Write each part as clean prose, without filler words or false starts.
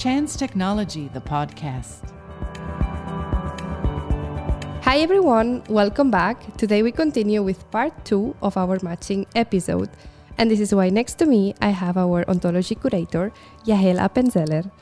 JANZZ.technology, the podcast. Hi everyone, welcome back. Today we continue with part 2 of our matching episode. And this is why next to me I have our ontology curator, Yahel.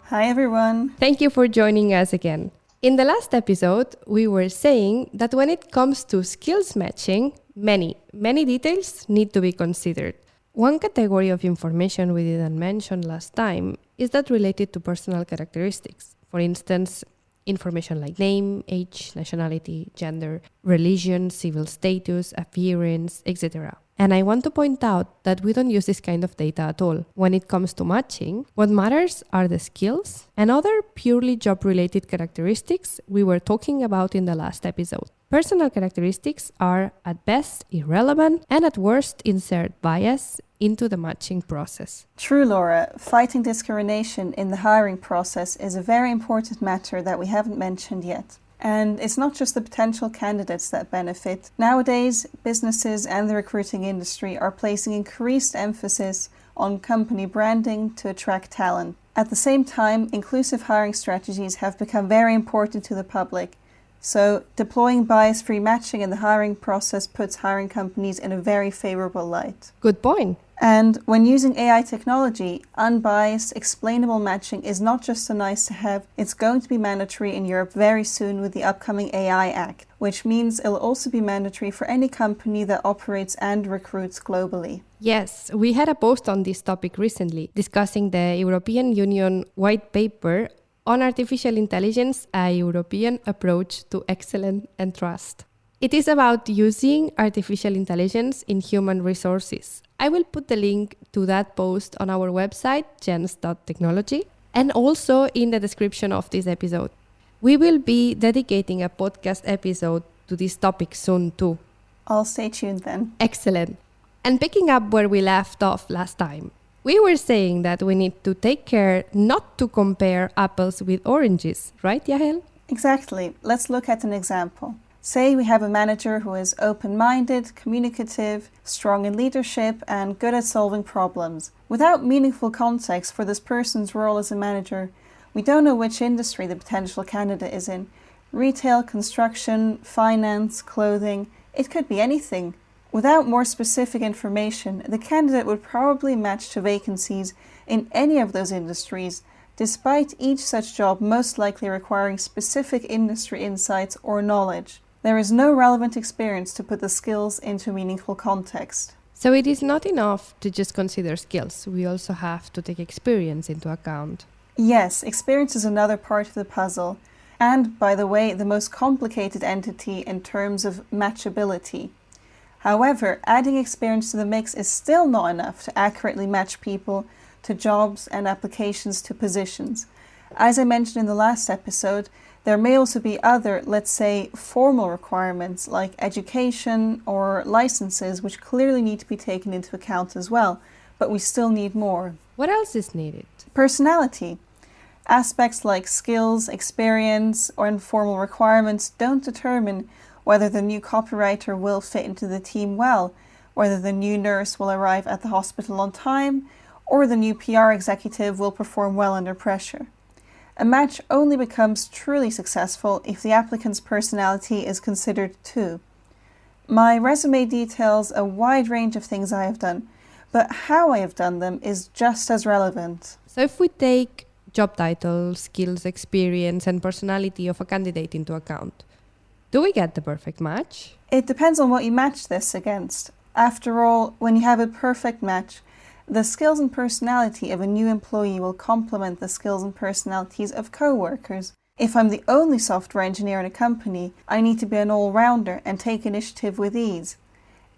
Hi everyone. Thank you for joining us again. In the last episode, we were saying that when it comes to skills matching, many details need to be considered. One category of information we didn't mention last time is that related to personal characteristics. For instance, information like name, age, nationality, gender, religion, civil status, appearance, etc. And I want to point out that we don't use this kind of data at all. When it comes to matching, what matters are the skills and other purely job-related characteristics we were talking about in the last episode. Personal characteristics are at best irrelevant and at worst insert bias into the matching process. True, Laura. Fighting discrimination in the hiring process is a very important matter that we haven't mentioned yet. And it's not just the potential candidates that benefit. Nowadays, businesses and the recruiting industry are placing increased emphasis on company branding to attract talent. At the same time, inclusive hiring strategies have become very important to the public. So, deploying bias-free matching in the hiring process puts hiring companies in a very favorable light. Good point. And when using AI technology, unbiased, explainable matching is not just a nice to have, it's going to be mandatory in Europe very soon with the upcoming AI Act, which means it'll also be mandatory for any company that operates and recruits globally. Yes, we had a post on this topic recently, discussing the European Union white paper on artificial intelligence, a European approach to excellence and trust. It is about using artificial intelligence in human resources. I will put the link to that post on our website, JANZZ.technology, and also in the description of this episode. We will be dedicating a podcast episode to this topic soon too. I'll stay tuned then. Excellent. And picking up where we left off last time, we were saying that we need to take care not to compare apples with oranges, right, Yahel? Exactly. Let's look at an example. Say we have a manager who is open-minded, communicative, strong in leadership, and good at solving problems. Without meaningful context for this person's role as a manager, we don't know which industry the potential candidate is in. Retail, construction, finance, clothing, it could be anything. Without more specific information, the candidate would probably match to vacancies in any of those industries, despite each such job most likely requiring specific industry insights or knowledge. There is no relevant experience to put the skills into meaningful context. So it is not enough to just consider skills. We also have to take experience into account. Yes, experience is another part of the puzzle. And, by the way, the most complicated entity in terms of matchability. However, adding experience to the mix is still not enough to accurately match people to jobs and applications to positions. As I mentioned in the last episode, there may also be other, let's say, formal requirements like education or licenses, which clearly need to be taken into account as well, but we still need more. What else is needed? Personality. Aspects like skills, experience, or informal requirements don't determine whether the new copywriter will fit into the team well, whether the new nurse will arrive at the hospital on time, or the new PR executive will perform well under pressure. A match only becomes truly successful if the applicant's personality is considered too. My resume details a wide range of things I have done, but how I have done them is just as relevant. So if we take job title, skills, experience, and personality of a candidate into account, do we get the perfect match? It depends on what you match this against. After all, when you have a perfect match, the skills and personality of a new employee will complement the skills and personalities of co-workers. If I'm the only software engineer in a company, I need to be an all-rounder and take initiative with ease.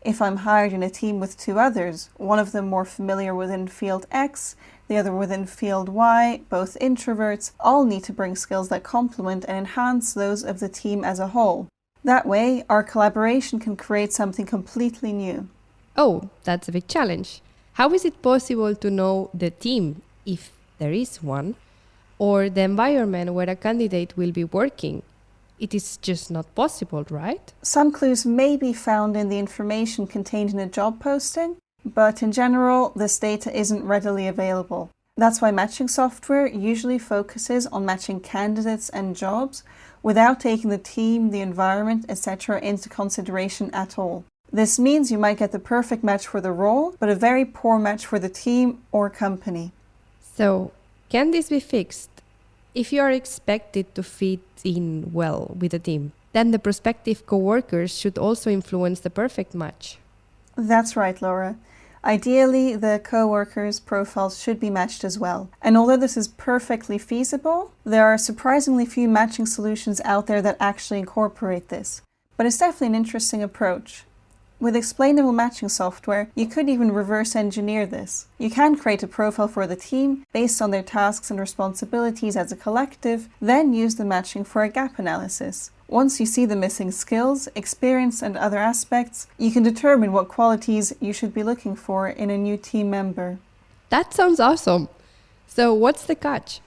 If I'm hired in a team with two others, one of them more familiar within field X, the other within field Y, both introverts, all need to bring skills that complement and enhance those of the team as a whole. That way, our collaboration can create something completely new. Oh, that's a big challenge. How is it possible to know the team, if there is one, or the environment where a candidate will be working? It is just not possible, right? Some clues may be found in the information contained in a job posting, but in general, this data isn't readily available. That's why matching software usually focuses on matching candidates and jobs without taking the team, the environment, etc. into consideration at all. This means you might get the perfect match for the role, but a very poor match for the team or company. So, can this be fixed? If you are expected to fit in well with the team, then the prospective coworkers should also influence the perfect match. That's right, Laura. Ideally, the co-workers' profiles should be matched as well. And although this is perfectly feasible, there are surprisingly few matching solutions out there that actually incorporate this. But it's definitely an interesting approach. With explainable matching software, you could even reverse engineer this. You can create a profile for the team based on their tasks and responsibilities as a collective, then use the matching for a gap analysis. Once you see the missing skills, experience, and other aspects, you can determine what qualities you should be looking for in a new team member. That sounds awesome. So, what's the catch?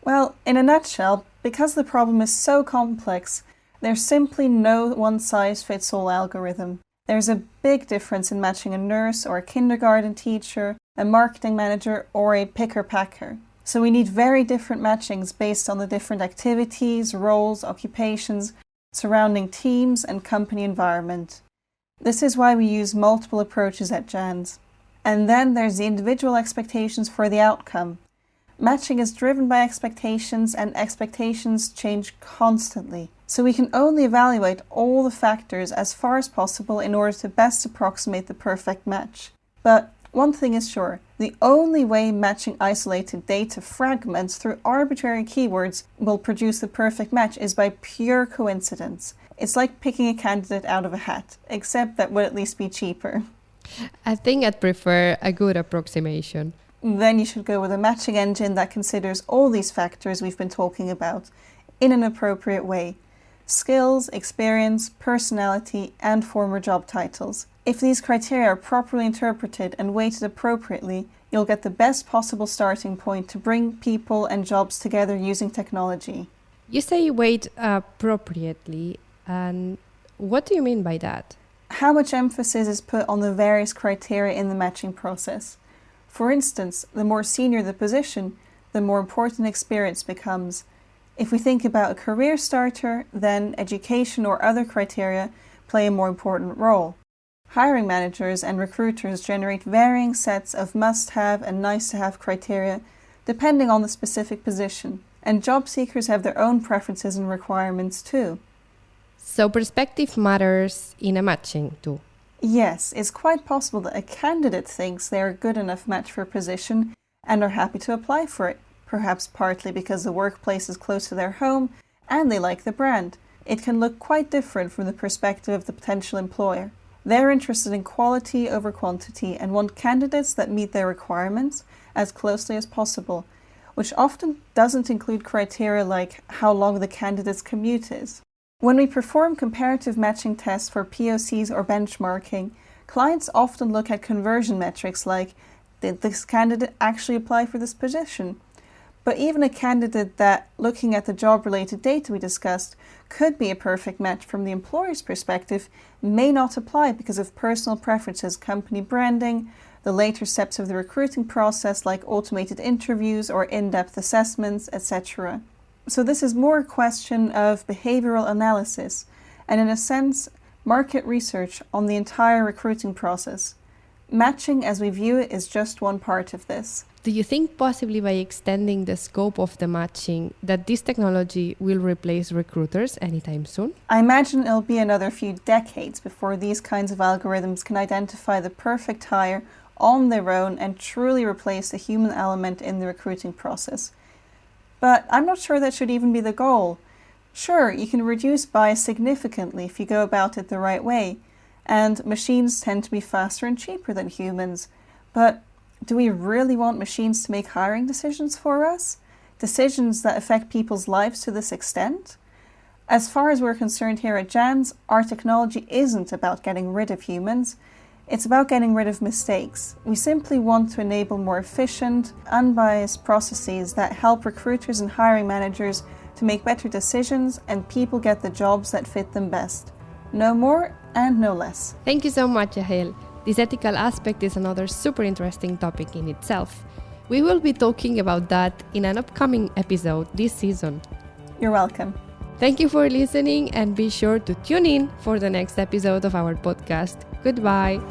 Well, in a nutshell, because the problem is so complex, there's simply no one-size-fits-all algorithm. There's a big difference in matching a nurse or a kindergarten teacher, a marketing manager, or a picker-packer. So we need very different matchings based on the different activities, roles, occupations, surrounding teams, and company environment. This is why we use multiple approaches at JANZZ. And then there's the individual expectations for the outcome. Matching is driven by expectations, and expectations change constantly. So we can only evaluate all the factors as far as possible in order to best approximate the perfect match. But one thing is sure, the only way matching isolated data fragments through arbitrary keywords will produce the perfect match is by pure coincidence. It's like picking a candidate out of a hat, except that would at least be cheaper. I think I'd prefer a good approximation. Then you should go with a matching engine that considers all these factors we've been talking about in an appropriate way. Skills, experience, personality, and former job titles. If these criteria are properly interpreted and weighted appropriately, you'll get the best possible starting point to bring people and jobs together using technology. You say weight appropriately, and what do you mean by that? How much emphasis is put on the various criteria in the matching process? For instance, the more senior the position, the more important experience becomes. If we think about a career starter, then education or other criteria play a more important role. Hiring managers and recruiters generate varying sets of must-have and nice-to-have criteria depending on the specific position, and job seekers have their own preferences and requirements too. So perspective matters in a matching too. Yes, it's quite possible that a candidate thinks they are a good enough match for a position and are happy to apply for it, perhaps partly because the workplace is close to their home and they like the brand. It can look quite different from the perspective of the potential employer. They're interested in quality over quantity and want candidates that meet their requirements as closely as possible, which often doesn't include criteria like how long the candidate's commute is. When we perform comparative matching tests for POCs or benchmarking, clients often look at conversion metrics like, did this candidate actually apply for this position? But even a candidate that, looking at the job-related data we discussed, could be a perfect match from the employer's perspective, may not apply because of personal preferences, company branding, the later steps of the recruiting process like automated interviews or in-depth assessments, etc. So this is more a question of behavioral analysis and, in a sense, market research on the entire recruiting process. Matching, as we view it, is just one part of this. Do you think possibly by extending the scope of the matching that this technology will replace recruiters anytime soon? I imagine it'll be another few decades before these kinds of algorithms can identify the perfect hire on their own and truly replace the human element in the recruiting process. But I'm not sure that should even be the goal. Sure, you can reduce bias significantly if you go about it the right way, and machines tend to be faster and cheaper than humans. But do we really want machines to make hiring decisions for us? Decisions that affect people's lives to this extent? As far as we're concerned here at JANZZ, our technology isn't about getting rid of humans. It's about getting rid of mistakes. We simply want to enable more efficient, unbiased processes that help recruiters and hiring managers to make better decisions and people get the jobs that fit them best. No more and no less. Thank you so much, Yahel. This ethical aspect is another super interesting topic in itself. We will be talking about that in an upcoming episode this season. You're welcome. Thank you for listening and be sure to tune in for the next episode of our podcast. Goodbye.